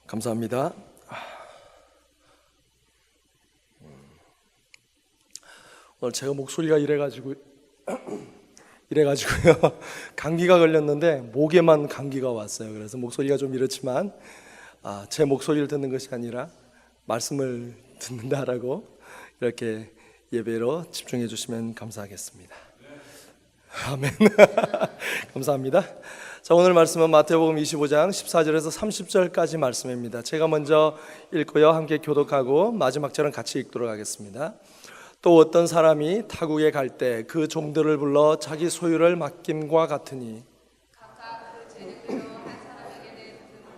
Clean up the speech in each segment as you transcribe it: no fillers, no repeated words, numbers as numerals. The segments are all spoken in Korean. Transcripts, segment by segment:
감사합니다. 오늘 제가 목소리가 이래가지고요 감기가 걸렸는데 목에만 감기가 왔어요. 그래서 목소리가 좀 이렇지만 제 목소리를 듣는 것이 아니라 말씀을 듣는다라고 이렇게 예배로 집중해 주시면 감사하겠습니다. 아멘. 감사합니다. 자, 오늘 말씀은 마태복음 25장 14절에서 30절까지 말씀입니다. 제가 먼저 읽고요, 함께 교독하고 마지막 절은 같이 읽도록 하겠습니다. 또 어떤 사람이 타국에 갈 때 그 종들을 불러 자기 소유를 맡김과 같으니 각각 그 재능대로 한 사람에게는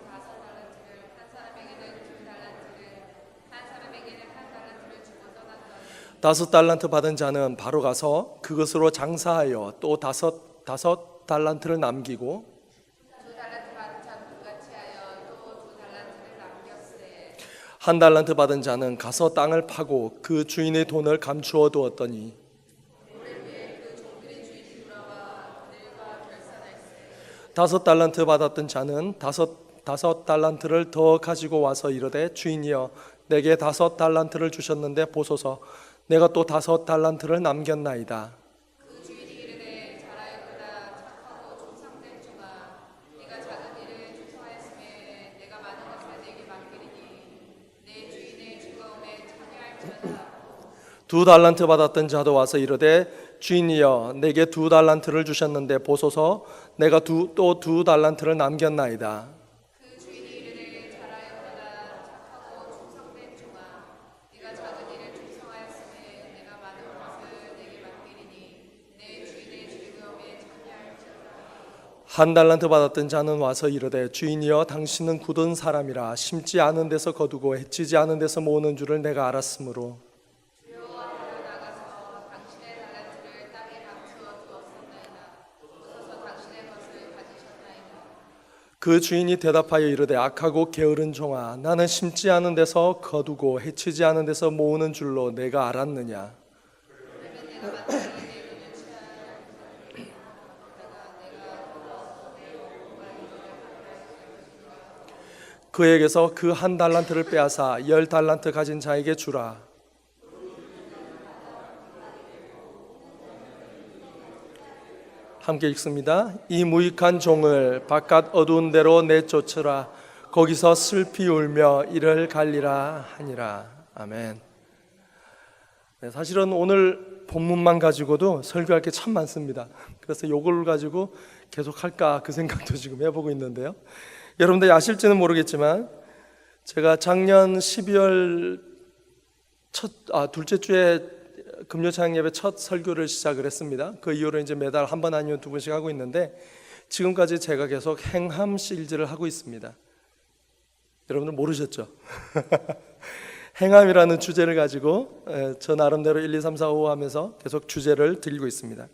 5달란트를, 한 사람에게는 2달란트를, 한 사람에게는 1달란트를 주고 떠났더니 5달란트 받은 자는 바로 가서 그것으로 장사하여 또 다섯 달란트를 남기고 2달란트 받은 자는 그같이 하여 또 2달란트를 남겼으되 1달란트 받은 자는 가서 땅을 파고 그 주인의 돈을 감추어 두었더니 오래 후에 그 종들의 주인이 돌아와 그들과 결산할세 5달란트 받았던 자는 다섯 달란트를 더 가지고 와서 이르되 주인이여 내게 5달란트를 주셨는데 보소서 내가 또 5달란트를 남겼나이다. 그 주인이 이르되 잘하였도다 착하고忠상된 종아 네가 작은 일을 충성하였음에 내가 많은 것을 네게 맡기리니 내 주인의 즐거움에 참여할지어다 2달란트 받았던 자도 와서 이르되 주인이여 내게 2달란트를 주셨는데 보소서 내가 또 2달란트를 남겼나이다. 그 주인이 이르되 잘하였도다 착하고 충성된 종아 네가 작은 일을 충성하였음에 내가 많은 것을 네게 맡기리니 내 주인의 즐거움에 참여할지어다 1달란트 받았던 자는 와서 이르되 주인이여 당신은 굳은 사람이라 심지 않은 데서 거두고 해치지 않은 데서 모으는 줄을 내가 알았으므로 주여 앞으로 나가서 당신의 달란트를 땅에 감추어 두었었나이다 보소서 당신의 것을 가지셨나이다 그 주인이 대답하여 이르되 악하고 게으른 종아 나는 심지 않은 데서 거두고 해치지 않은 데서 모으는 줄로 내가 알았느냐. 그러면 내가 마땅히 내 돈을 취하여 그에게서 그 1달란트를 빼앗아 10달란트 가진 자에게 주라. 함께 읽습니다. 이 무익한 종을 바깥 어두운 데로 내쫓으라. 거기서 슬피 울며 이를 갈리라 하니라. 아멘. 네, 사실은 오늘 본문만 가지고도 설교할 게 참 많습니다. 그래서 이걸 가지고 계속 할까 그 생각도 지금 해보고 있는데요. 여러분들이 아실지는 모르겠지만 제가 작년 12월 둘째 주에 금요찬양 예배 첫 설교를 시작을 했습니다. 그 이후로 이제 매달 한 번 아니면 2번씩 하고 있는데 지금까지 제가 계속 행함 시리즈를 하고 있습니다. 여러분들 모르셨죠? 행함이라는 주제를 가지고 저 나름대로 1, 2, 3, 4, 5 하면서 계속 주제를 드리고 있습니다.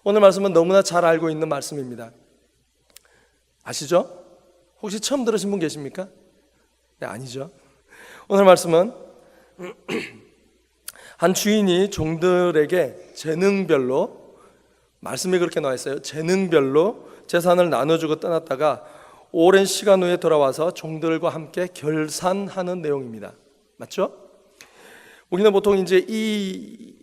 오늘 말씀은 너무나 잘 알고 있는 말씀입니다. 아시죠? 혹시 처음 들으신 분 계십니까? 네, 아니죠. 오늘 말씀은 한 주인이 종들에게 재능별로, 말씀이 그렇게 나와 있어요. 재능별로 재산을 나눠주고 떠났다가 오랜 시간 후에 돌아와서 종들과 함께 결산하는 내용입니다. 맞죠? 우리는 보통 이제 이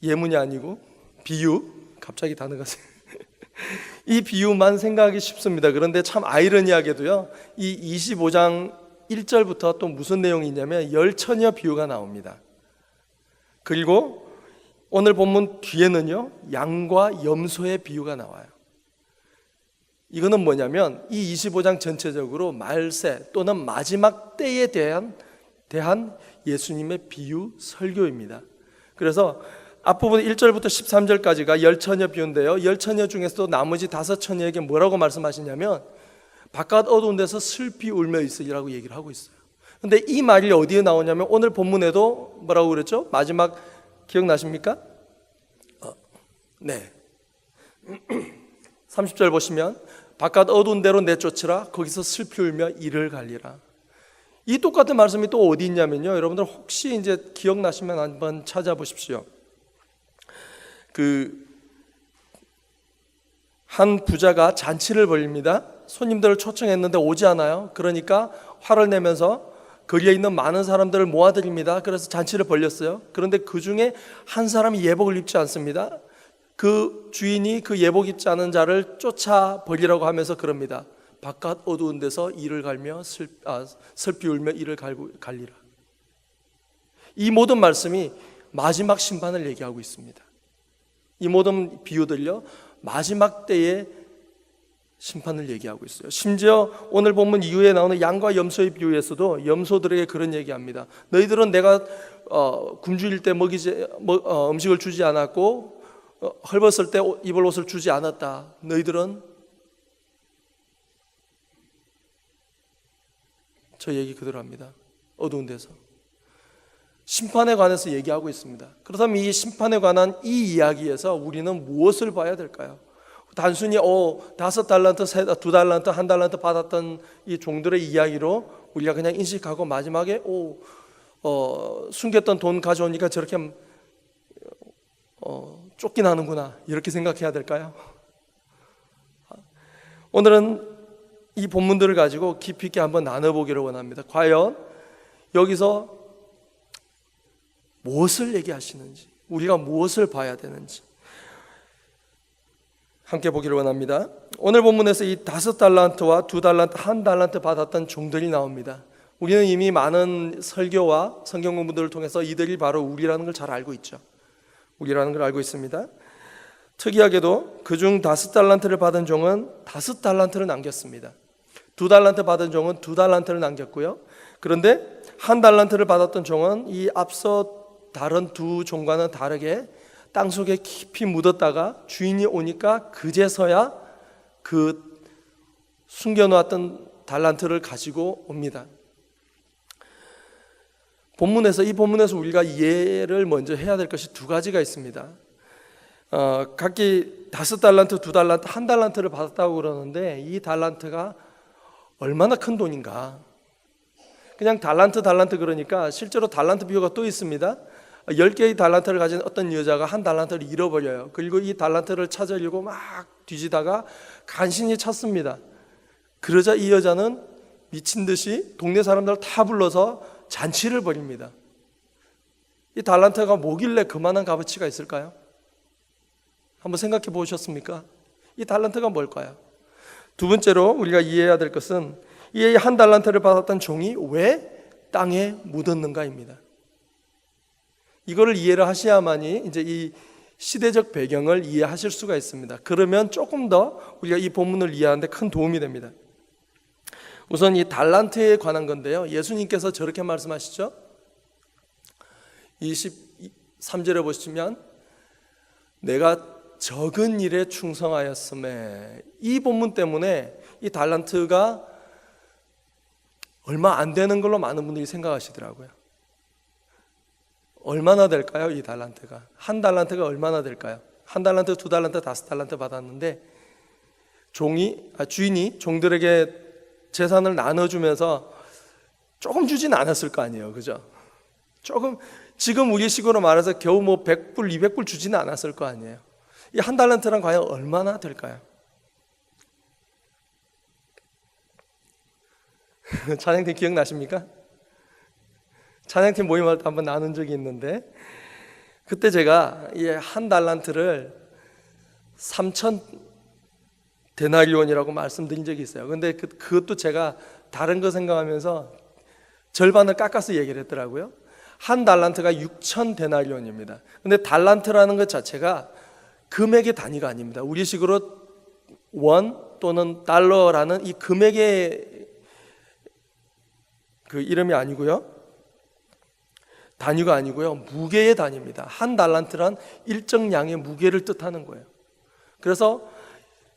예문이 아니고 비유, 갑자기 단어가 이 비유만 생각하기 쉽습니다. 그런데 참 아이러니하게도요, 이 25장 1절부터 또 무슨 내용이 있냐면 열처녀 비유가 나옵니다. 그리고 오늘 본문 뒤에는요, 양과 염소의 비유가 나와요. 이거는 뭐냐면 이 25장 전체적으로 말세 또는 마지막 때에 대한 예수님의 비유 설교입니다. 그래서 앞부분 1절부터 13절까지가 열처녀 비유인데요, 열처녀 중에서도 나머지 5처녀에게 뭐라고 말씀하시냐면 바깥 어두운 데서 슬피 울며 있으리라고 얘기를 하고 있어요. 근데 이 말이 어디에 나오냐면 오늘 본문에도 뭐라고 그랬죠? 마지막 기억나십니까? 네. 30절 보시면 바깥 어두운 데로 내쫓으라. 거기서 슬피 울며 이를 갈리라. 이 똑같은 말씀이 또 어디 있냐면요, 여러분들 혹시 이제 기억나시면 한번 찾아보십시오. 한 부자가 잔치를 벌립니다. 손님들을 초청했는데 오지 않아요. 그러니까 화를 내면서 거리에 있는 많은 사람들을 모아드립니다. 그래서 잔치를 벌였어요. 그런데 그 중에 한 사람이 예복을 입지 않습니다. 그 주인이 그 예복 입지 않은 자를 쫓아 버리라고 하면서 그럽니다. 바깥 어두운 데서 이를 갈며 슬피 울며 이를 갈리라. 이 모든 말씀이 마지막 심판을 얘기하고 있습니다. 이 모든 비유들요, 마지막 때의 심판을 얘기하고 있어요. 심지어 오늘 본문 이후에 나오는 양과 염소의 비유에서도 염소들에게 그런 얘기합니다. 너희들은 내가 굶주릴 때 음식을 주지 않았고 헐벗을 때 입을 옷을 주지 않았다. 너희들은 저 얘기 그대로 합니다. 어두운 데서 심판에 관해서 얘기하고 있습니다. 그렇다면 이 심판에 관한 이 이야기에서 우리는 무엇을 봐야 될까요? 단순히 5달란트, 2달란트, 1달란트 받았던 이 종들의 이야기로 우리가 그냥 인식하고 마지막에 숨겼던 돈 가져오니까 저렇게 쫓겨나는구나 이렇게 생각해야 될까요? 오늘은 이 본문들을 가지고 깊이 있게 한번 나눠보기를 원합니다. 과연 여기서 무엇을 얘기하시는지, 우리가 무엇을 봐야 되는지 함께 보기를 원합니다. 오늘 본문에서 이 5달란트와 2달란트, 1달란트 받았던 종들이 나옵니다. 우리는 이미 많은 설교와 성경 공부들을 통해서 이들이 바로 우리라는 걸 잘 알고 있죠. 우리라는 걸 알고 있습니다. 특이하게도 그중 5달란트를 받은 종은 5달란트를 남겼습니다. 2달란트 받은 종은 2달란트를 남겼고요. 그런데 1달란트를 받았던 종은 이 앞서 다른 두 종과는 다르게 땅속에 깊이 묻었다가 주인이 오니까 그제서야 그 숨겨놓았던 달란트를 가지고 옵니다. 이 본문에서 우리가 이해를 먼저 해야 될 것이 두 가지가 있습니다. 각기 5달란트, 2달란트, 1달란트를 받았다고 그러는데 이 달란트가 얼마나 큰 돈인가. 그냥 달란트 그러니까 실제로 달란트 비유가 또 있습니다. 10개의 달란트를 가진 어떤 여자가 1달란트를 잃어버려요. 그리고 이 달란트를 찾으려고 막 뒤지다가 간신히 찾습니다. 그러자 이 여자는 미친 듯이 동네 사람들을 다 불러서 잔치를 벌입니다. 이 달란트가 뭐길래 그만한 값어치가 있을까요? 한번 생각해 보셨습니까? 이 달란트가 뭘까요? 두 번째로 우리가 이해해야 될 것은 이 1달란트를 받았던 종이 왜 땅에 묻었는가입니다. 이거를 이해를 하셔야만이 이제 이 시대적 배경을 이해하실 수가 있습니다. 그러면 조금 더 우리가 이 본문을 이해하는데 큰 도움이 됩니다. 우선 이 달란트에 관한 건데요, 예수님께서 저렇게 말씀하시죠. 23절에 보시면 내가 적은 일에 충성하였음에, 이 본문 때문에 이 달란트가 얼마 안 되는 걸로 많은 분들이 생각하시더라고요. 얼마나 될까요? 이 달란트가 1달란트가 얼마나 될까요? 1달란트, 2달란트, 5달란트 받았는데 주인이 종들에게 재산을 나눠주면서 조금 주진 않았을 거 아니에요, 그죠? 조금, 지금 우리식으로 말해서 겨우 100불, 200불 주지는 않았을 거 아니에요. 이 1달란트란 과연 얼마나 될까요? 찬양팀 기억나십니까? 찬양팀 모임할 때 한번 나눈 적이 있는데, 그때 제가 이 1달란트를 3,000 데나리온이라고 말씀드린 적이 있어요. 근데 그것도 제가 다른 거 생각하면서 절반을 깎아서 얘기를 했더라고요. 1달란트가 6,000 데나리온입니다. 근데 달란트라는 것 자체가 금액의 단위가 아닙니다. 우리식으로 원 또는 달러라는 이 금액의 그 이름이 아니고요, 단위가 아니고요, 무게의 단위입니다. 1달란트란 일정량의 무게를 뜻하는 거예요. 그래서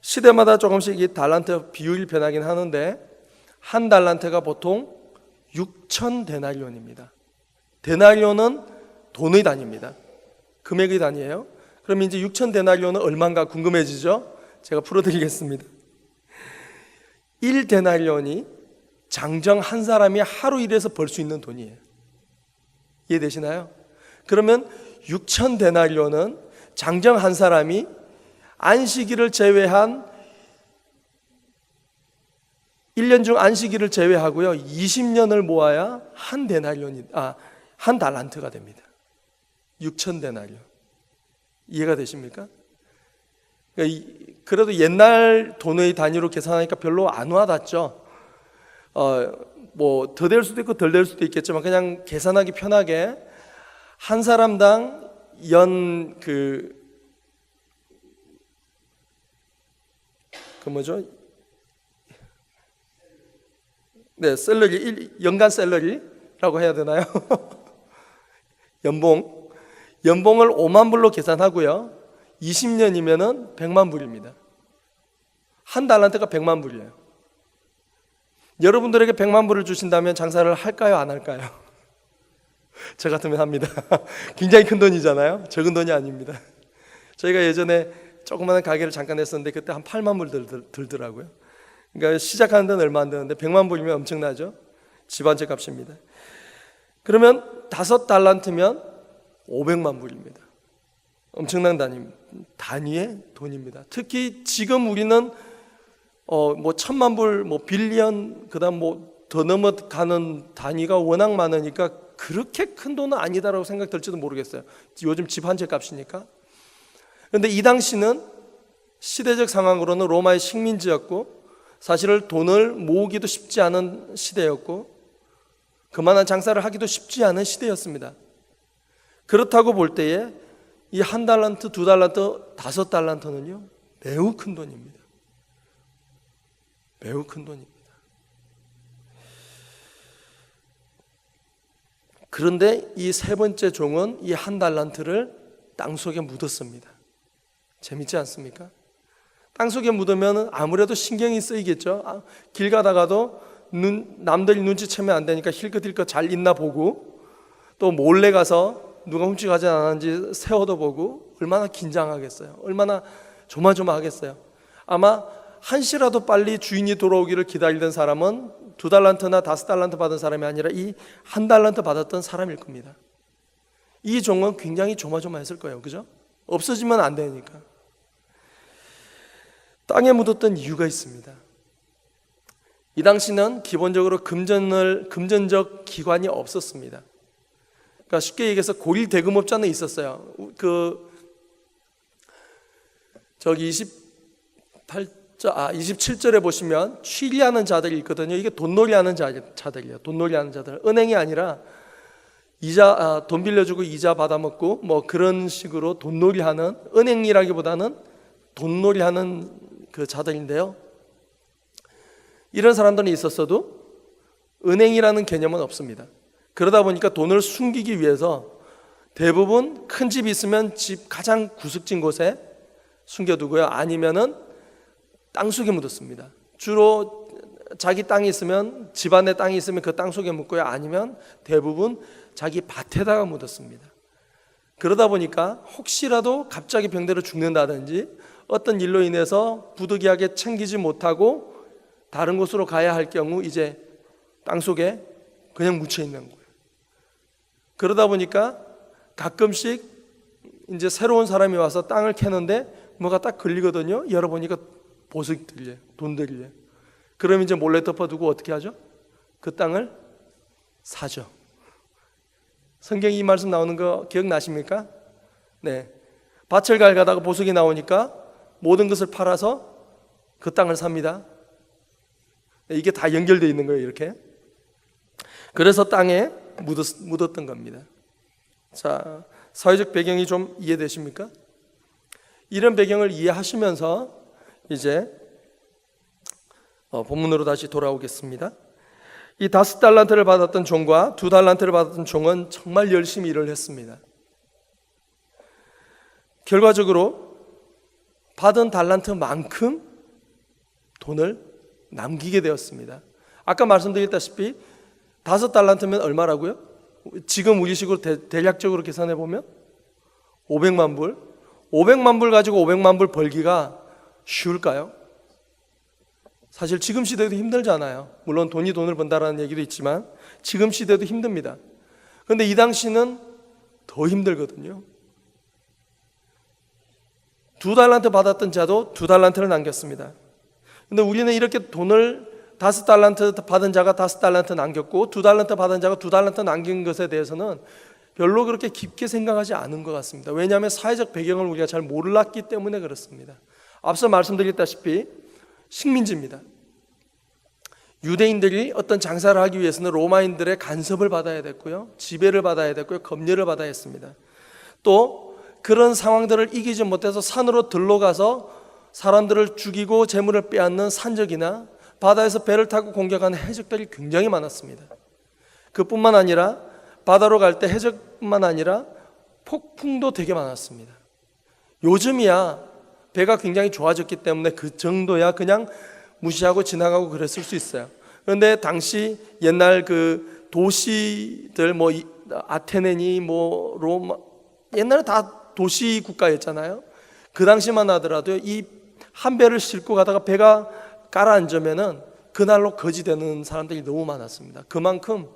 시대마다 조금씩 이 달란트 비율이 변하긴 하는데 1달란트가 보통 6,000 데나리온입니다. 데나리온은 돈의 단위입니다. 금액의 단위예요. 그럼 이제 6,000 데나리온은 얼마인가 궁금해지죠? 제가 풀어드리겠습니다. 1 데나리온이 장정 한 사람이 하루 일해서 벌 수 있는 돈이에요. 이해되시나요? 그러면 6,000 데나리온은 장정 한 사람이 안식일을 제외한 1년 중 안식일을 제외하고요 20년을 모아야 한 달란트가 됩니다. 6,000데나리온. 이해가 되십니까? 그래도 옛날 돈의 단위로 계산하니까 별로 안 와닿죠. 뭐 더 될 수도 있고 덜 될 수도 있겠지만 그냥 계산하기 편하게 한 사람당 연 뭐죠? 네, 연간 샐러리라고 해야 되나요? 연봉을 5만 불로 계산하고요. 20년이면은 100만 불입니다. 한 달란트가 100만 불이에요. 여러분들에게 100만 불을 주신다면 장사를 할까요, 안 할까요? 저 같으면 합니다. 굉장히 큰 돈이잖아요. 적은 돈이 아닙니다. 저희가 예전에 조그마한 가게를 잠깐 했었는데 그때 한 8만 불 들더라고요. 그러니까 시작하는 데는 얼마 안 되는데 100만 불이면 엄청나죠. 집 한 채 값입니다. 그러면 5달란트면 500만 불입니다. 엄청난 단위의 돈입니다. 특히 지금 우리는 뭐 1,000만 불, 뭐 빌리언, 그다음 뭐 더 넘어가는 단위가 워낙 많으니까 그렇게 큰 돈은 아니다라고 생각될지도 모르겠어요. 요즘 집 한 채 값이니까. 그런데 이 당시는 시대적 상황으로는 로마의 식민지였고 사실 돈을 모으기도 쉽지 않은 시대였고 그만한 장사를 하기도 쉽지 않은 시대였습니다. 그렇다고 볼 때에 이 1달란트, 2달란트, 5달란트는요 매우 큰 돈입니다. 매우 큰 돈입니다. 그런데 이 세 번째 종은 이 1달란트를 땅속에 묻었습니다. 재밌지 않습니까? 땅속에 묻으면 아무래도 신경이 쓰이겠죠. 길 가다가도 남들이 눈치채면 안 되니까 힐끗힐끗 잘 있나 보고 또 몰래 가서 누가 훔쳐가지 않았는지 세워도 보고 얼마나 긴장하겠어요. 얼마나 조마조마하겠어요. 아마 한시라도 빨리 주인이 돌아오기를 기다리던 사람은 2달란트나 5달란트 받은 사람이 아니라 이 1달란트 받았던 사람일 겁니다. 이 종은 굉장히 조마조마했을 거예요. 그죠? 없어지면 안 되니까. 땅에 묻었던 이유가 있습니다. 이 당시는 기본적으로 금전적 기관이 없었습니다. 그러니까 쉽게 얘기해서 고릴 대금업자는 있었어요. 저기 27절에 보시면 취리하는 자들이 있거든요. 이게 돈놀이하는 자들이에요. 돈놀이하는 자들. 은행이 아니라 돈 빌려주고 이자 받아먹고 뭐 그런 식으로 돈놀이하는, 은행이라기보다는 돈놀이하는 그 자들인데요. 이런 사람들이 있었어도 은행이라는 개념은 없습니다. 그러다 보니까 돈을 숨기기 위해서 대부분 큰 집이 있으면 집 가장 구석진 곳에 숨겨두고요. 아니면은 땅속에 묻었습니다. 주로 자기 땅이 있으면, 집안에 땅이 있으면 그 땅 속에 묻고요. 아니면 대부분 자기 밭에다가 묻었습니다. 그러다 보니까 혹시라도 갑자기 병들어 죽는다든지 어떤 일로 인해서 부득이하게 챙기지 못하고 다른 곳으로 가야 할 경우 이제 땅 속에 그냥 묻혀 있는 거예요. 그러다 보니까 가끔씩 이제 새로운 사람이 와서 땅을 캐는데 뭐가 딱 걸리거든요. 열어보니까 보석들이에요. 돈들이에요. 그럼 이제 몰래 덮어두고 어떻게 하죠? 그 땅을 사죠. 성경에 이 말씀 나오는 거 기억나십니까? 네. 밭을 갈가다가 보석이 나오니까 모든 것을 팔아서 그 땅을 삽니다. 이게 다 연결되어 있는 거예요, 이렇게. 그래서 땅에 묻었던 겁니다. 자, 사회적 배경이 좀 이해되십니까? 이런 배경을 이해하시면서 이제 본문으로 다시 돌아오겠습니다. 이 5달란트를 받았던 종과 2달란트를 받았던 종은 정말 열심히 일을 했습니다. 결과적으로 받은 달란트만큼 돈을 남기게 되었습니다. 아까 말씀드렸다시피 5달란트면 얼마라고요? 지금 우리식으로 대략적으로 계산해 보면 500만 불. 500만 불 가지고 500만 불 벌기가 쉬울까요? 사실 지금 시대도 힘들잖아요. 물론 돈이 돈을 번다라는 얘기도 있지만 지금 시대도 힘듭니다. 그런데 이 당시는 더 힘들거든요. 2달란트 받았던 자도 2달란트를 남겼습니다. 근데 우리는 이렇게 돈을 5달란트 받은 자가 5달란트 남겼고 2달란트 받은 자가 2달란트 남긴 것에 대해서는 별로 그렇게 깊게 생각하지 않은 것 같습니다. 왜냐하면 사회적 배경을 우리가 잘 몰랐기 때문에 그렇습니다. 앞서 말씀드렸다시피 식민지입니다. 유대인들이 어떤 장사를 하기 위해서는 로마인들의 간섭을 받아야 됐고요, 지배를 받아야 됐고요, 검열을 받아야 했습니다. 또 그런 상황들을 이기지 못해서 산으로 들러가서 사람들을 죽이고 재물을 빼앗는 산적이나 바다에서 배를 타고 공격하는 해적들이 굉장히 많았습니다. 그뿐만 아니라 바다로 갈 때 해적뿐만 아니라 폭풍도 되게 많았습니다. 요즘이야 배가 굉장히 좋아졌기 때문에 그 정도야 그냥 무시하고 지나가고 그랬을 수 있어요. 그런데 당시 옛날 그 도시들 뭐 아테네니 뭐 로마 옛날에 다 도시 국가였잖아요. 그 당시만 하더라도 이 한 배를 싣고 가다가 배가 가라앉으면은 그날로 거지되는 사람들이 너무 많았습니다. 그만큼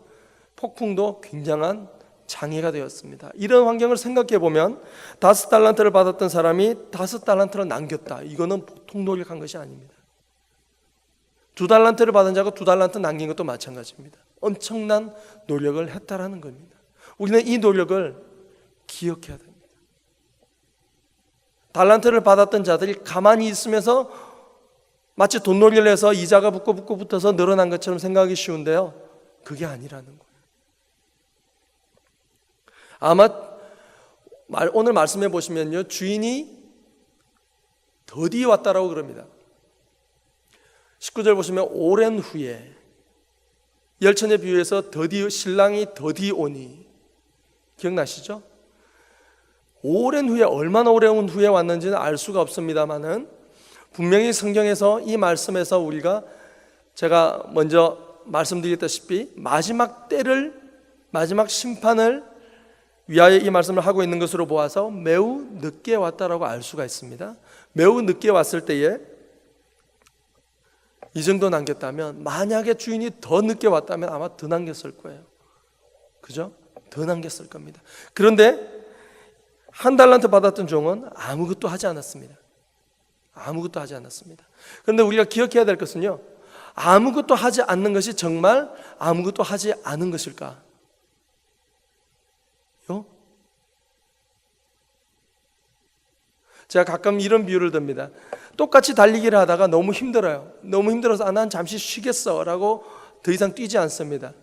폭풍도 굉장한 장애가 되었습니다. 이런 환경을 생각해 보면 5달란트를 받았던 사람이 5달란트를 남겼다. 이거는 보통 노력한 것이 아닙니다. 2달란트를 받은 자가 2달란트 남긴 것도 마찬가지입니다. 엄청난 노력을 했다라는 겁니다. 우리는 이 노력을 기억해야 됩니다. 달란트를 받았던 자들이 가만히 있으면서 마치 돈놀이를 해서 이자가 붙고 붙어서 늘어난 것처럼 생각하기 쉬운데요, 그게 아니라는 거예요. 아마 오늘 말씀해 보시면요, 주인이 더디 왔다라고 그럽니다. 19절 보시면 오랜 후에, 열천의 비유에서 신랑이 더디 오니, 기억나시죠? 오랜 후에, 얼마나 오랜 후에 왔는지는 알 수가 없습니다만은 분명히 성경에서 이 말씀에서 우리가, 제가 먼저 말씀드렸다시피 마지막 때를, 마지막 심판을 위하여 이 말씀을 하고 있는 것으로 보아서 매우 늦게 왔다라고 알 수가 있습니다. 매우 늦게 왔을 때에 이 정도 남겼다면, 만약에 주인이 더 늦게 왔다면 아마 더 남겼을 거예요. 그죠? 더 남겼을 겁니다. 그런데 1달란트 받았던 종은 아무것도 하지 않았습니다. 아무것도 하지 않았습니다. 그런데 우리가 기억해야 될 것은요, 아무것도 하지 않는 것이 정말 아무것도 하지 않은 것일까? 제가 가끔 이런 비유를 듭니다. 똑같이 달리기를 하다가 너무 힘들어요. 너무 힘들어서 난 잠시 쉬겠어 라고 더 이상 뛰지 않습니다.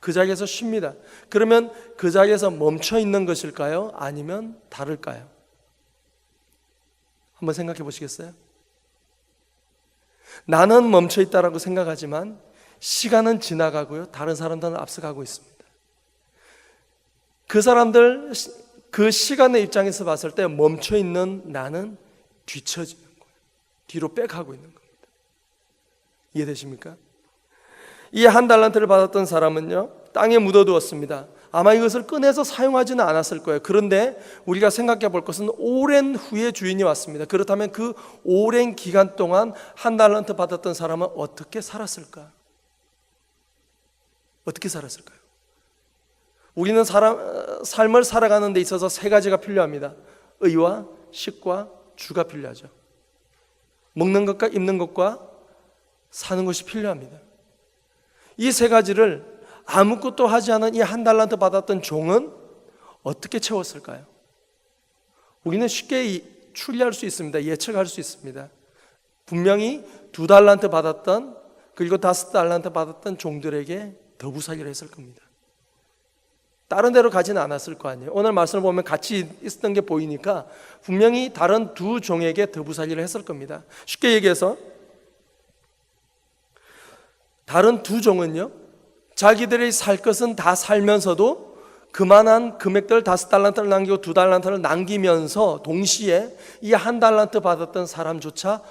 그 자리에서 쉽니다. 그러면 그 자리에서 멈춰 있는 것일까요? 아니면 다를까요? 한번 생각해 보시겠어요? 나는 멈춰 있다라고 생각하지만 시간은 지나가고요, 다른 사람들은 앞서가고 있습니다. 그 사람들, 그 시간의 입장에서 봤을 때 멈춰 있는 나는 뒤처지는 거예요. 뒤로 빼가고 있는 겁니다. 이해되십니까? 이 1달란트를 받았던 사람은요, 땅에 묻어두었습니다. 아마 이것을 꺼내서 사용하지는 않았을 거예요. 그런데 우리가 생각해 볼 것은 오랜 후에 주인이 왔습니다. 그렇다면 그 오랜 기간 동안 1달란트 받았던 사람은 어떻게 살았을까? 어떻게 살았을까요? 우리는 삶을 살아가는 데 있어서 3가지가 필요합니다. 의와 식과 주가 필요하죠. 먹는 것과 입는 것과 사는 것이 필요합니다. 이 3가지를 아무것도 하지 않은 이 1달란트 받았던 종은 어떻게 채웠을까요? 우리는 쉽게 추리할 수 있습니다. 예측할 수 있습니다. 분명히 2달란트 받았던, 그리고 5달란트 받았던 종들에게 더부살이를 했을 겁니다. 다른 데로 가지는 않았을 거 아니에요. 오늘 말씀을 보면 같이 있었던 게 보이니까 분명히 다른 2 종에게 더부살이를 했을 겁니다. 쉽게 얘기해서 다른 2 종은요, 자기들이 살 것은 다 살면서도 그만한 금액들 5달란트를 남기고 2달란트를 남기면서 동시에 이 1달란트 받았던 사람조차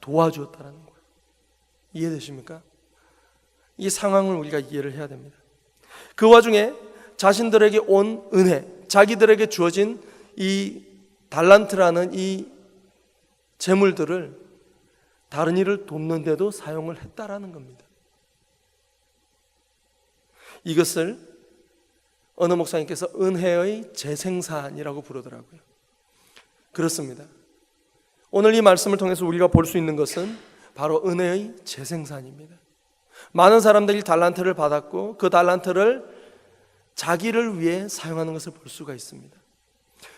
도와주었다는 거예요. 이해되십니까? 이 상황을 우리가 이해를 해야 됩니다. 그 와중에 자신들에게 온 은혜, 자기들에게 주어진 이 달란트라는 이 재물들을 다른 일을 돕는 데도 사용을 했다라는 겁니다. 이것을 어느 목사님께서 은혜의 재생산이라고 부르더라고요. 그렇습니다. 오늘 이 말씀을 통해서 우리가 볼 수 있는 것은 바로 은혜의 재생산입니다. 많은 사람들이 달란트를 받았고 그 달란트를 자기를 위해 사용하는 것을 볼 수가 있습니다.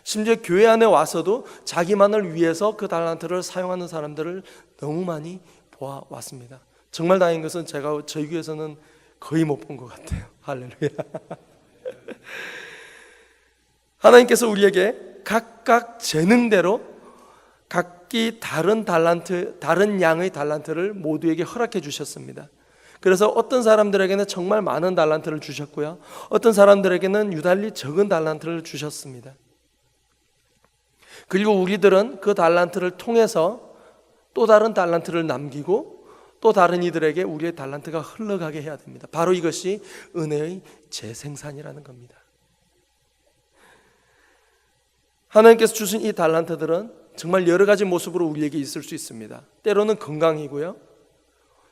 심지어 교회 안에 와서도 자기만을 위해서 그 달란트를 사용하는 사람들을 너무 많이 보아왔습니다. 정말 다행인 것은 제가 저희 교회에서는 거의 못 본 것 같아요. 할렐루야. 하나님께서 우리에게 각각 재능대로 각기 다른 달란트, 다른 양의 달란트를 모두에게 허락해 주셨습니다. 그래서 어떤 사람들에게는 정말 많은 달란트를 주셨고요, 어떤 사람들에게는 유달리 적은 달란트를 주셨습니다. 그리고 우리들은 그 달란트를 통해서 또 다른 달란트를 남기고 또 다른 이들에게 우리의 달란트가 흘러가게 해야 됩니다. 바로 이것이 은혜의 재생산이라는 겁니다. 하나님께서 주신 이 달란트들은 정말 여러 가지 모습으로 우리에게 있을 수 있습니다. 때로는 건강이고요,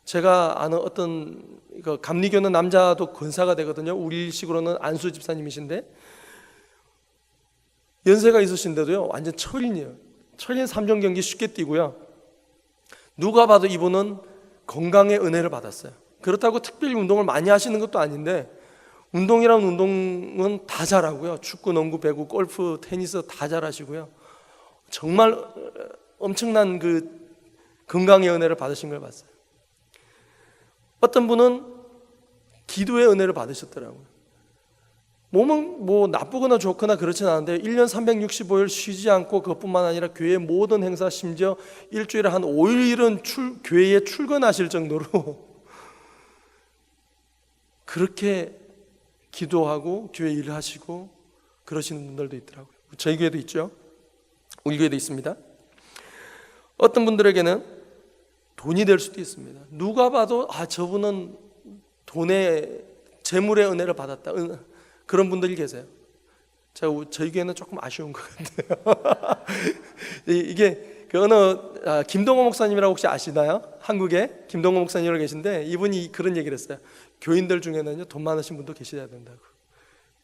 제가 아는 어떤 감리교는 남자도 권사가 되거든요. 우리식으로는 안수 집사님이신데 연세가 있으신데도요 완전 철인이에요. 철인 3종 경기 쉽게 뛰고요, 누가 봐도 이분은 건강의 은혜를 받았어요. 그렇다고 특별히 운동을 많이 하시는 것도 아닌데 운동이란 운동은 다 잘하고요, 축구, 농구, 배구, 골프, 테니스 다 잘하시고요, 정말 엄청난 그 건강의 은혜를 받으신 걸 봤어요. 어떤 분은 기도의 은혜를 받으셨더라고요. 몸은 뭐 나쁘거나 좋거나 그렇진 않은데 1년 365일 쉬지 않고 그것뿐만 아니라 교회 모든 행사, 심지어 일주일에 한 5일은 교회에 출근하실 정도로 그렇게 기도하고 교회 일을 하시고 그러시는 분들도 있더라고요. 저희 교회도 있죠. 우리 교회도 있습니다. 어떤 분들에게는 돈이 될 수도 있습니다. 누가 봐도 저분은 돈의 재물의 은혜를 받았다, 그런 분들이 계세요. 저희 교회는 조금 아쉬운 것 같아요. 이게 그 어느 김동호 목사님이라고 혹시 아시나요? 한국에 김동호 목사님이라고 계신데 이분이 그런 얘기를 했어요. 교인들 중에는요 돈 많으신 분도 계셔야 된다고.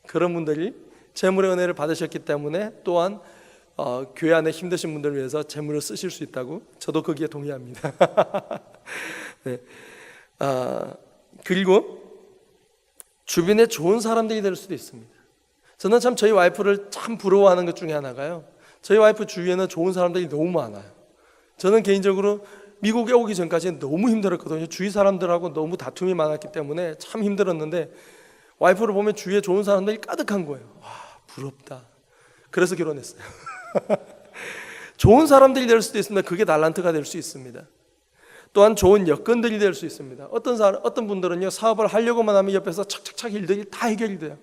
그런 분들이 재물의 은혜를 받으셨기 때문에 또한 교회 안에 힘드신 분들을 위해서 재물을 쓰실 수 있다고, 저도 거기에 동의합니다. 네. 그리고 주변에 좋은 사람들이 될 수도 있습니다. 저는 참 저희 와이프를 참 부러워하는 것 중에 하나가요, 저희 와이프 주위에는 좋은 사람들이 너무 많아요. 저는 개인적으로 미국에 오기 전까지는 너무 힘들었거든요. 주위 사람들하고 너무 다툼이 많았기 때문에 참 힘들었는데 와이프를 보면 주위에 좋은 사람들이 가득한 거예요. 와, 부럽다. 그래서 결혼했어요. 좋은 사람들이 될 수도 있습니다. 그게 달란트가 될 수 있습니다. 또한 좋은 여건들이 될 수 있습니다. 어떤 분들은요 사업을 하려고만 하면 옆에서 착착착 일들이 다 해결이 돼요.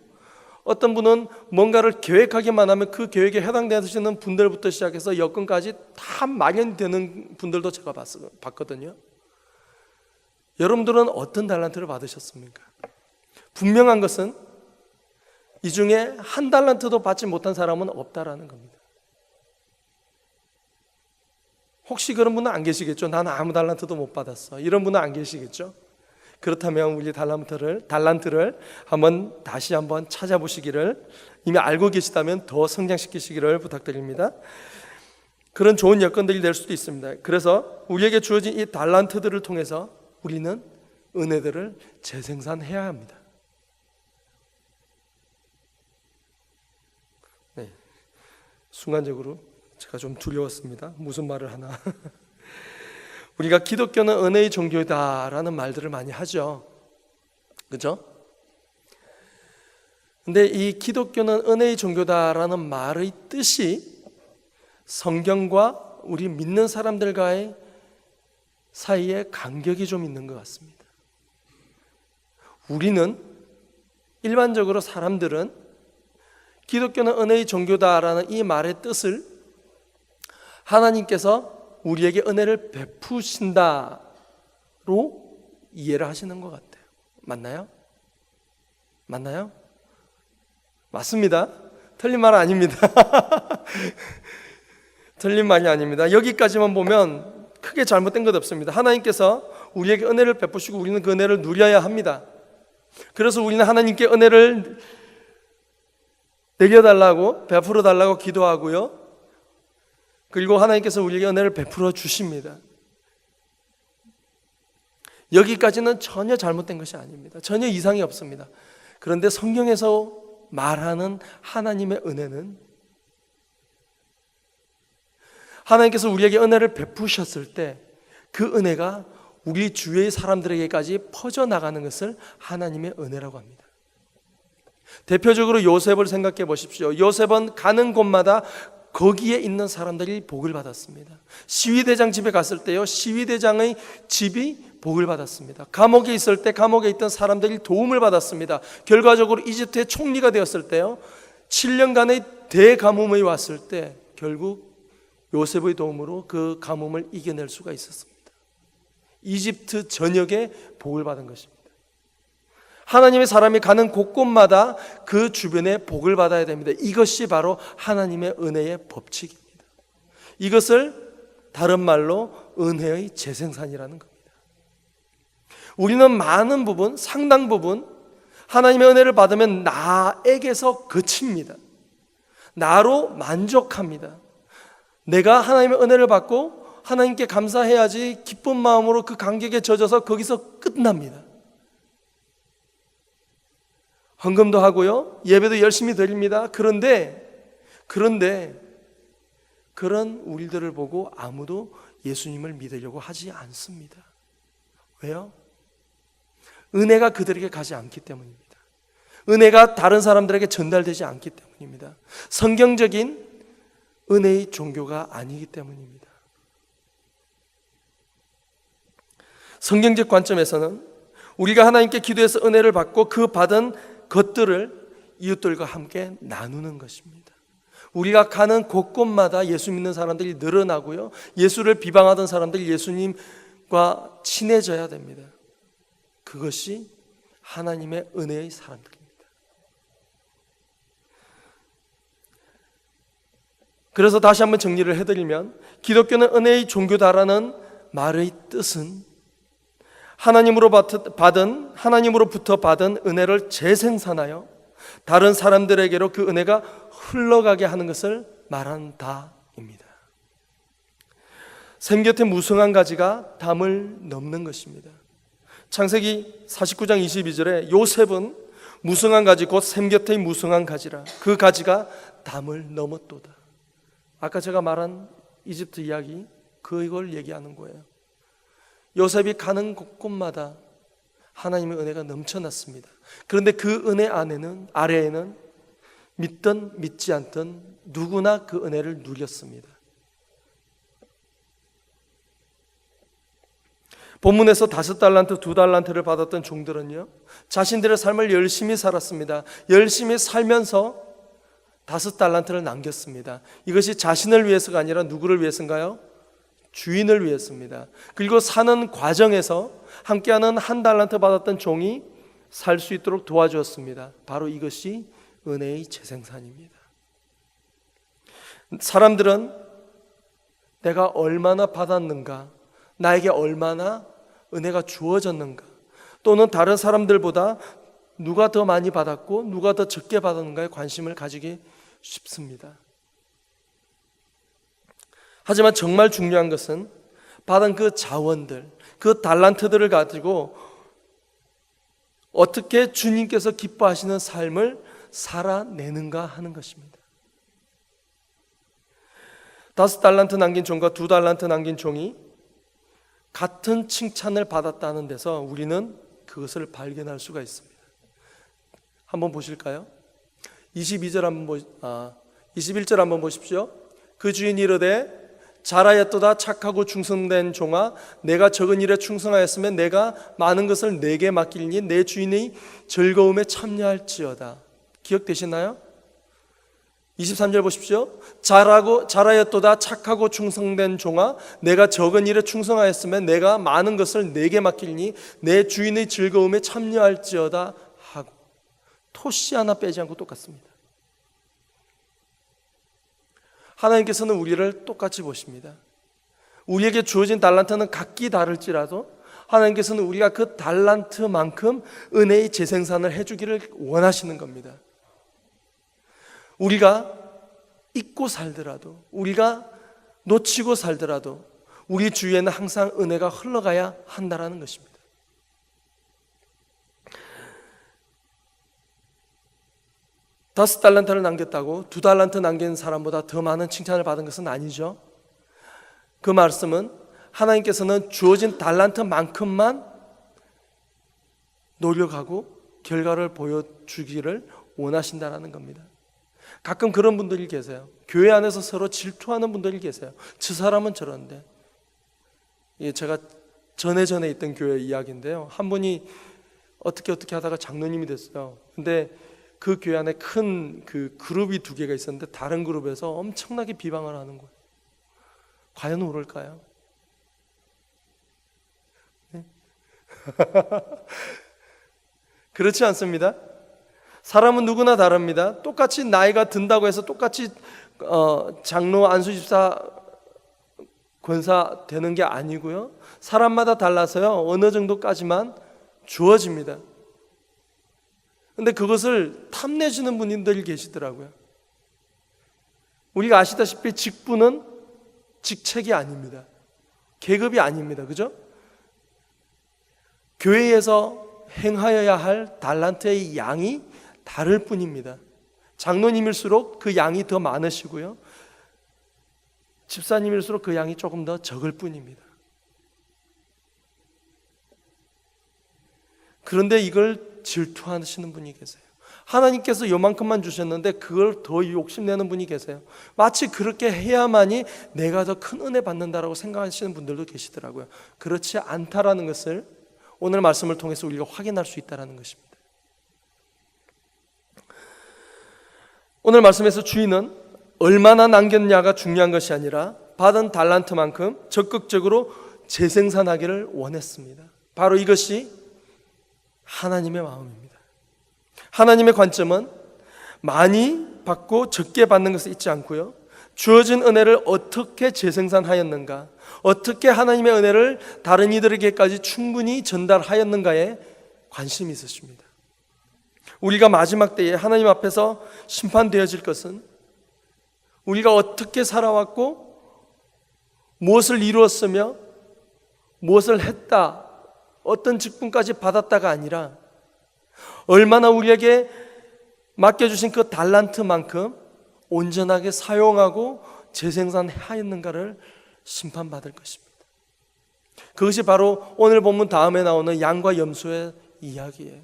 어떤 분은 뭔가를 계획하기만 하면 그 계획에 해당되시는 분들부터 시작해서 여건까지 다 마련되는 분들도 제가 봤거든요. 여러분들은 어떤 달란트를 받으셨습니까? 분명한 것은 이 중에 한 달란트도 받지 못한 사람은 없다라는 겁니다. 혹시 그런 분은 안 계시겠죠? 나는 아무 달란트도 못 받았어, 이런 분은 안 계시겠죠? 그렇다면 우리 달란트를 다시 한번 찾아보시기를, 이미 알고 계시다면 더 성장시키시기를 부탁드립니다. 그런 좋은 여건들이 될 수도 있습니다. 그래서 우리에게 주어진 이 달란트들을 통해서 우리는 은혜들을 재생산해야 합니다. 네. 순간적으로 제가 좀 두려웠습니다. 무슨 말을 하나. 우리가 기독교는 은혜의 종교다라는 말들을 많이 하죠. 그죠? 근데 이 기독교는 은혜의 종교다라는 말의 뜻이 성경과 우리 믿는 사람들과의 사이에 간격이 좀 있는 것 같습니다. 우리는 일반적으로 사람들은 기독교는 은혜의 종교다라는 이 말의 뜻을 하나님께서 우리에게 은혜를 베푸신다로 이해를 하시는 것 같아요. 맞나요? 맞나요? 맞습니다. 틀린 말 아닙니다. 틀린 말이 아닙니다. 여기까지만 보면 크게 잘못된 것 없습니다. 하나님께서 우리에게 은혜를 베푸시고 우리는 그 은혜를 누려야 합니다. 그래서 우리는 하나님께 은혜를 내려달라고, 베풀어 달라고 기도하고요, 그리고 하나님께서 우리에게 은혜를 베풀어 주십니다. 여기까지는 전혀 잘못된 것이 아닙니다. 전혀 이상이 없습니다. 그런데 성경에서 말하는 하나님의 은혜는 하나님께서 우리에게 은혜를 베푸셨을 때 그 은혜가 우리 주위의 사람들에게까지 퍼져나가는 것을 하나님의 은혜라고 합니다. 대표적으로 요셉을 생각해 보십시오. 요셉은 가는 곳마다 거기에 있는 사람들이 복을 받았습니다. 시위대장 집에 갔을 때요, 시위대장의 집이 복을 받았습니다. 감옥에 있을 때 감옥에 있던 사람들이 도움을 받았습니다. 결과적으로 이집트의 총리가 되었을 때요, 7년간의 대가뭄이 왔을 때 결국 요셉의 도움으로 그 가뭄을 이겨낼 수가 있었습니다. 이집트 전역에 복을 받은 것입니다. 하나님의 사람이 가는 곳곳마다 그 주변에 복을 받아야 됩니다. 이것이 바로 하나님의 은혜의 법칙입니다. 이것을 다른 말로 은혜의 재생산이라는 겁니다. 우리는 많은 부분, 상당 부분 하나님의 은혜를 받으면 나에게서 그칩니다. 나로 만족합니다. 내가 하나님의 은혜를 받고 하나님께 감사해야지 기쁜 마음으로 그 감격에 젖어서 거기서 끝납니다. 헌금도 하고요, 예배도 열심히 드립니다. 그런데 그런 우리들을 보고 아무도 예수님을 믿으려고 하지 않습니다. 왜요? 은혜가 그들에게 가지 않기 때문입니다. 은혜가 다른 사람들에게 전달되지 않기 때문입니다. 성경적인 은혜의 종교가 아니기 때문입니다. 성경적 관점에서는 우리가 하나님께 기도해서 은혜를 받고 그 받은 것들을 이웃들과 함께 나누는 것입니다. 우리가 가는 곳곳마다 예수 믿는 사람들이 늘어나고요, 예수를 비방하던 사람들이 예수님과 친해져야 됩니다. 그것이 하나님의 은혜의 사람들입니다. 그래서 다시 한번 정리를 해드리면, 기독교는 은혜의 종교다라는 말의 뜻은 하나님으로부터 받은 은혜를 재생산하여 다른 사람들에게로 그 은혜가 흘러가게 하는 것을 말한다입니다. 샘 곁에 무성한 가지가 담을 넘는 것입니다. 창세기 49장 22절에 요셉은 무성한 가지 곧 샘 곁의 무성한 가지라, 그 가지가 담을 넘었도다. 아까 제가 말한 이집트 이야기, 그걸 얘기하는 거예요. 요셉이 가는 곳곳마다 하나님의 은혜가 넘쳐났습니다. 그런데 그 은혜 아래에는 믿든 믿지 않든 누구나 그 은혜를 누렸습니다. 본문에서 5달란트, 2달란트를 받았던 종들은요, 자신들의 삶을 열심히 살았습니다. 열심히 살면서 5달란트를 남겼습니다. 이것이 자신을 위해서가 아니라 누구를 위해서인가요? 주인을 위해서입니다. 그리고 사는 과정에서 함께하는 1달란트 받았던 종이 살 수 있도록 도와주었습니다. 바로 이것이 은혜의 재생산입니다. 사람들은 내가 얼마나 받았는가, 나에게 얼마나 은혜가 주어졌는가, 또는 다른 사람들보다 누가 더 많이 받았고 누가 더 적게 받았는가에 관심을 가지기 쉽습니다. 하지만 정말 중요한 것은 받은 그 자원들, 그 달란트들을 가지고 어떻게 주님께서 기뻐하시는 삶을 살아내는가 하는 것입니다. 5달란트 남긴 종과 2달란트 남긴 종이 같은 칭찬을 받았다는 데서 우리는 그것을 발견할 수가 있습니다. 한번 보실까요? 21절 한번 보십시오. 그 주인이 이르되 잘하였도다 착하고 충성된 종아, 내가 적은 일에 충성하였으면 내가 많은 것을 내게 맡기리니 내 주인의 즐거움에 참여할지어다. 기억되시나요? 23절 보십시오. 잘하였도다 착하고 충성된 종아, 내가 적은 일에 충성하였으면 내가 많은 것을 내게 맡기리니 내 주인의 즐거움에 참여할지어다 하고, 토시 하나 빼지 않고 똑같습니다. 하나님께서는 우리를 똑같이 보십니다. 우리에게 주어진 달란트는 각기 다를지라도 하나님께서는 우리가 그 달란트만큼 은혜의 재생산을 해주기를 원하시는 겁니다. 우리가 잊고 살더라도, 우리가 놓치고 살더라도 우리 주위에는 항상 은혜가 흘러가야 한다는 것입니다. 5달란트를 남겼다고 2달란트 남긴 사람보다 더 많은 칭찬을 받은 것은 아니죠. 그 말씀은 하나님께서는 주어진 달란트만큼만 노력하고 결과를 보여주기를 원하신다는 겁니다. 가끔 그런 분들이 계세요. 교회 안에서 서로 질투하는 분들이 계세요. 저 사람은 저런데. 이게 제가 전에 있던 교회 이야기인데요. 한 분이 어떻게 하다가 장로님이 됐어요. 근데 그 교회 안에 큰 그 그룹이 2개가 있었는데 다른 그룹에서 엄청나게 비방을 하는 거예요. 과연 옳을까요? 네? 그렇지 않습니다. 사람은 누구나 다릅니다. 똑같이 나이가 든다고 해서 똑같이 장로, 안수집사, 권사 되는 게 아니고요. 사람마다 달라서요. 어느 정도까지만 주어집니다. 근데 그것을 탐내시는 분들이 계시더라고요. 우리가 아시다시피 직분은 직책이 아닙니다. 계급이 아닙니다. 그죠? 교회에서 행하여야 할 달란트의 양이 다를 뿐입니다. 장로님일수록 그 양이 더 많으시고요. 집사님일수록 그 양이 조금 더 적을 뿐입니다. 그런데 이걸 질투하시는 분이 계세요. 하나님께서 요만큼만 주셨는데 그걸 더 욕심내는 분이 계세요. 마치 그렇게 해야만이 내가 더 큰 은혜 받는다라고 생각하시는 분들도 계시더라고요. 그렇지 않다라는 것을 오늘 말씀을 통해서 우리가 확인할 수 있다는 것입니다. 오늘 말씀에서 주인은 얼마나 남겼냐가 중요한 것이 아니라 받은 달란트만큼 적극적으로 재생산하기를 원했습니다. 바로 이것이 하나님의 마음입니다. 하나님의 관점은 많이 받고 적게 받는 것을 잊지 않고요. 주어진 은혜를 어떻게 재생산하였는가, 어떻게 하나님의 은혜를 다른 이들에게까지 충분히 전달하였는가에 관심이 있으십니다. 우리가 마지막 때에 하나님 앞에서 심판되어질 것은 우리가 어떻게 살아왔고 무엇을 이루었으며 무엇을 했다, 어떤 직분까지 받았다가 아니라 얼마나 우리에게 맡겨주신 그 달란트만큼 온전하게 사용하고 재생산하였는가를 심판받을 것입니다. 그것이 바로 오늘 본문 다음에 나오는 양과 염소의 이야기예요.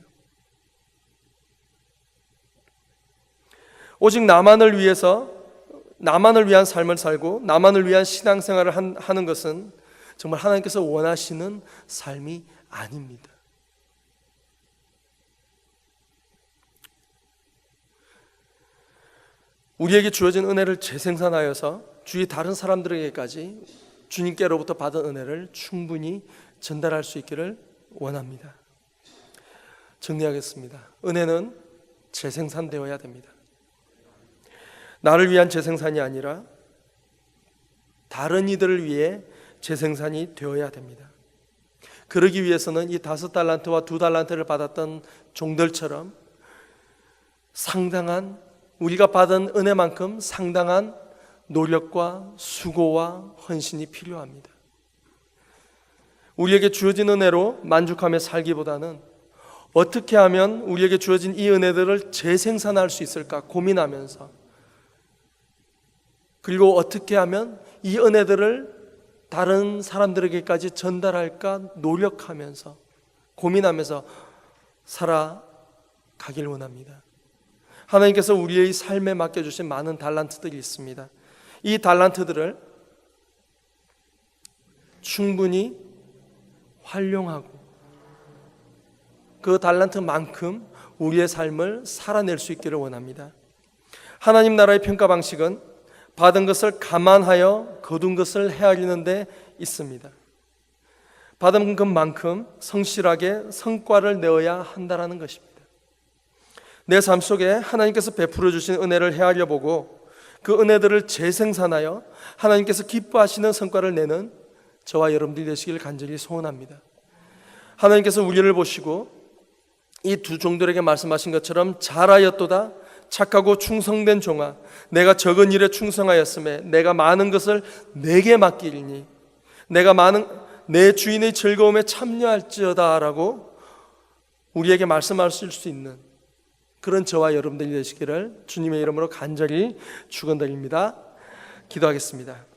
오직 나만을 위한 삶을 살고 나만을 위한 신앙생활을 하는 것은 정말 하나님께서 원하시는 삶이 아닙니다. 우리에게 주어진 은혜를 재생산하여서 주위 다른 사람들에게까지 주님께로부터 받은 은혜를 충분히 전달할 수 있기를 원합니다. 정리하겠습니다. 은혜는 재생산되어야 됩니다. 나를 위한 재생산이 아니라 다른 이들을 위해 재생산이 되어야 됩니다. 그러기 위해서는 이 5달란트와 2달란트를 받았던 종들처럼 상당한, 우리가 받은 은혜만큼 상당한 노력과 수고와 헌신이 필요합니다. 우리에게 주어진 은혜로 만족하며 살기보다는 어떻게 하면 우리에게 주어진 이 은혜들을 재생산할 수 있을까 고민하면서, 그리고 어떻게 하면 이 은혜들을 다른 사람들에게까지 전달할까 노력하면서 고민하면서 살아가길 원합니다. 하나님께서 우리의 삶에 맡겨주신 많은 달란트들이 있습니다. 이 달란트들을 충분히 활용하고 그 달란트만큼 우리의 삶을 살아낼 수 있기를 원합니다. 하나님 나라의 평가 방식은 받은 것을 감안하여 거둔 것을 헤아리는 데 있습니다. 받은 것만큼 성실하게 성과를 내어야 한다는 것입니다. 내 삶 속에 하나님께서 베풀어 주신 은혜를 헤아려 보고 그 은혜들을 재생산하여 하나님께서 기뻐하시는 성과를 내는 저와 여러분들이 되시길 간절히 소원합니다. 하나님께서 우리를 보시고 이 두 종들에게 말씀하신 것처럼 잘하였도다 착하고 충성된 종아, 내가 적은 일에 충성하였음에 내가 많은 것을 내게 맡기리니 내가 내 주인의 즐거움에 참여할지어다 라고 우리에게 말씀하실 수 있는 그런 저와 여러분들이 되시기를 주님의 이름으로 간절히 축원드립니다. 기도하겠습니다.